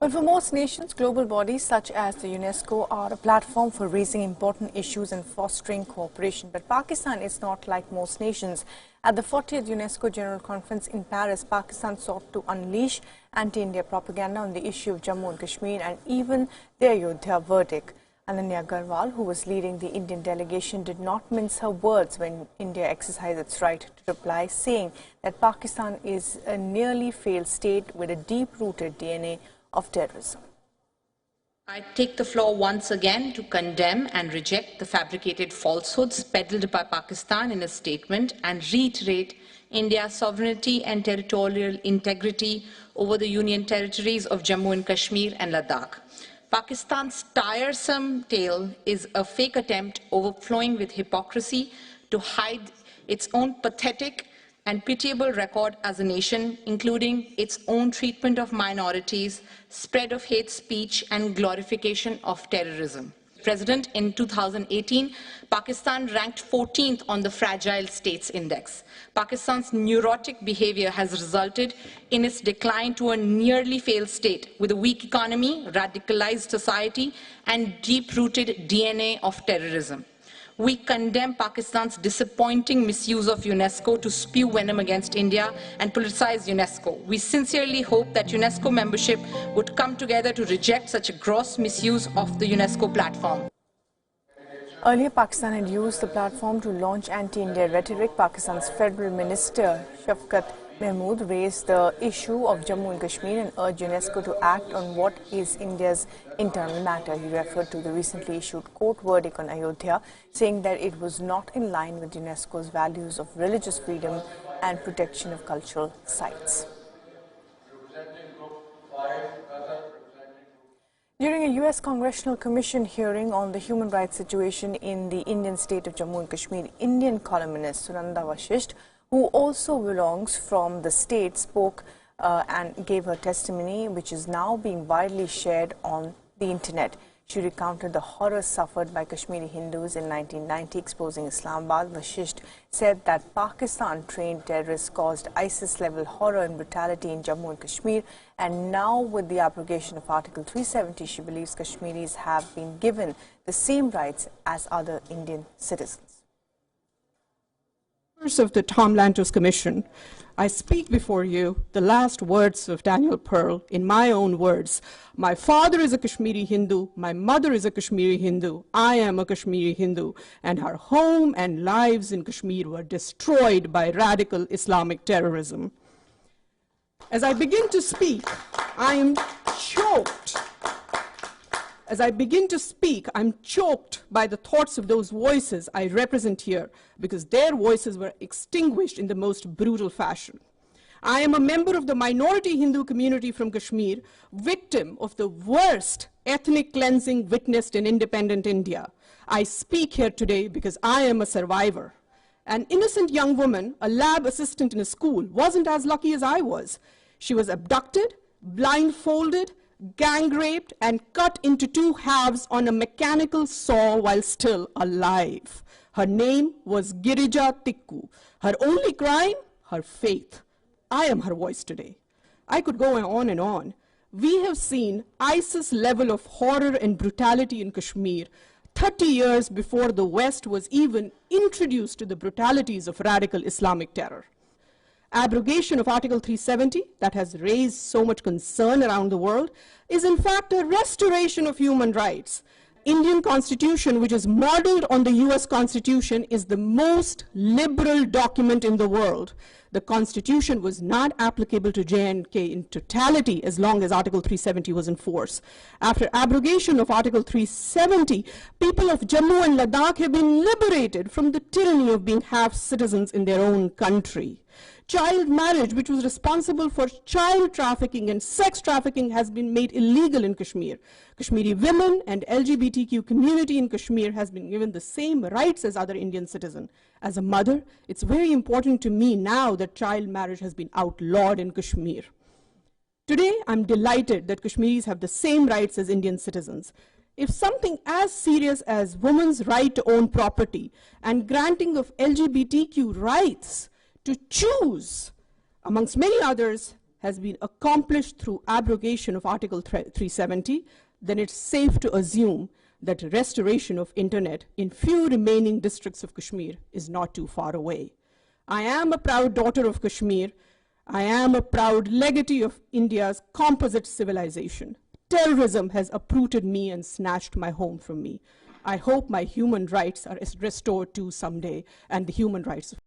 Well, for most nations, global bodies such as the UNESCO are a platform for raising important issues and fostering cooperation. But Pakistan is not like most nations. At the 40th UNESCO General Conference in Paris, Pakistan sought to unleash anti-India propaganda on the issue of Jammu and Kashmir and even the Ayodhya verdict. Ananya Garwal, who was leading the Indian delegation, did not mince her words when India exercised its right to reply, saying that Pakistan is a nearly failed state with a deep-rooted DNA of terrorism. I take the floor once again to condemn and reject the fabricated falsehoods peddled by Pakistan in a statement and reiterate India's sovereignty and territorial integrity over the Union territories of Jammu and Kashmir and Ladakh. Pakistan's tiresome tale is a fake attempt overflowing with hypocrisy to hide its own pathetic and pitiable record as a nation, including its own treatment of minorities, spread of hate speech, and glorification of terrorism. President, in 2018, Pakistan ranked 14th on the Fragile States Index. Pakistan's neurotic behavior has resulted in its decline to a nearly failed state with a weak economy, radicalized society, and deep-rooted DNA of terrorism. We condemn Pakistan's disappointing misuse of UNESCO to spew venom against India and politicize UNESCO. We sincerely hope that UNESCO membership would come together to reject such a gross misuse of the UNESCO platform. Earlier, Pakistan had used the platform to launch anti-India rhetoric. Pakistan's Federal Minister Shafqat Mahmood raised the issue of Jammu and Kashmir and urged UNESCO to act on what is India's internal matter. He referred to the recently issued court verdict on Ayodhya, saying that it was not in line with UNESCO's values of religious freedom and protection of cultural sites. During a U.S. Congressional Commission hearing on the human rights situation in the Indian state of Jammu and Kashmir, Indian columnist Sunanda Vashisht, who also belongs from the state, spoke and gave her testimony, which is now being widely shared on the internet. She recounted the horrors suffered by Kashmiri Hindus in 1990, exposing Islamabad. Vashisht said that Pakistan-trained terrorists caused ISIS-level horror and brutality in Jammu and Kashmir, and now with the abrogation of Article 370, she believes Kashmiris have been given the same rights as other Indian citizens. Of the Tom Lantos Commission, I speak before you the last words of Daniel Pearl in my own words. My father is a Kashmiri Hindu, my mother is a Kashmiri Hindu, I am a Kashmiri Hindu, and our home and lives in Kashmir were destroyed by radical Islamic terrorism. As I begin to speak, I am choked. As I begin to speak, I'm choked by the thoughts of those voices I represent here, because their voices were extinguished in the most brutal fashion. I am a member of the minority Hindu community from Kashmir, victim of the worst ethnic cleansing witnessed in independent India. I speak here today because I am a survivor. An innocent young woman, a lab assistant in a school, wasn't as lucky as I was. She was abducted, blindfolded, gang raped, and cut into two halves on a mechanical saw while still alive. Her name was Girija Tikku. Her only crime, her faith. I am her voice today. I could go on and on. We have seen ISIS level of horror and brutality in Kashmir 30 years before the West was even introduced to the brutalities of radical Islamic terror. Abrogation of Article 370, that has raised so much concern around the world, is in fact a restoration of human rights. Indian Constitution, which is modeled on the US Constitution, is the most liberal document in the world. The Constitution was not applicable to J&K in totality as long as Article 370 was in force. After abrogation of Article 370, people of Jammu and Ladakh have been liberated from the tyranny of being half citizens in their own country. Child marriage, which was responsible for child trafficking and sex trafficking, has been made illegal in Kashmir. Kashmiri women and LGBTQ community in Kashmir has been given the same rights as other Indian citizens. As a mother, it's very important to me now that child marriage has been outlawed in Kashmir. Today, I'm delighted that Kashmiris have the same rights as Indian citizens. If something as serious as women's right to own property and granting of LGBTQ rights to choose, amongst many others, has been accomplished through abrogation of Article 370, then it's safe to assume that restoration of internet in few remaining districts of Kashmir is not too far away. I am a proud daughter of Kashmir. I am a proud legatee of India's composite civilization. Terrorism has uprooted me and snatched my home from me. I hope my human rights are restored too someday, and the human rights of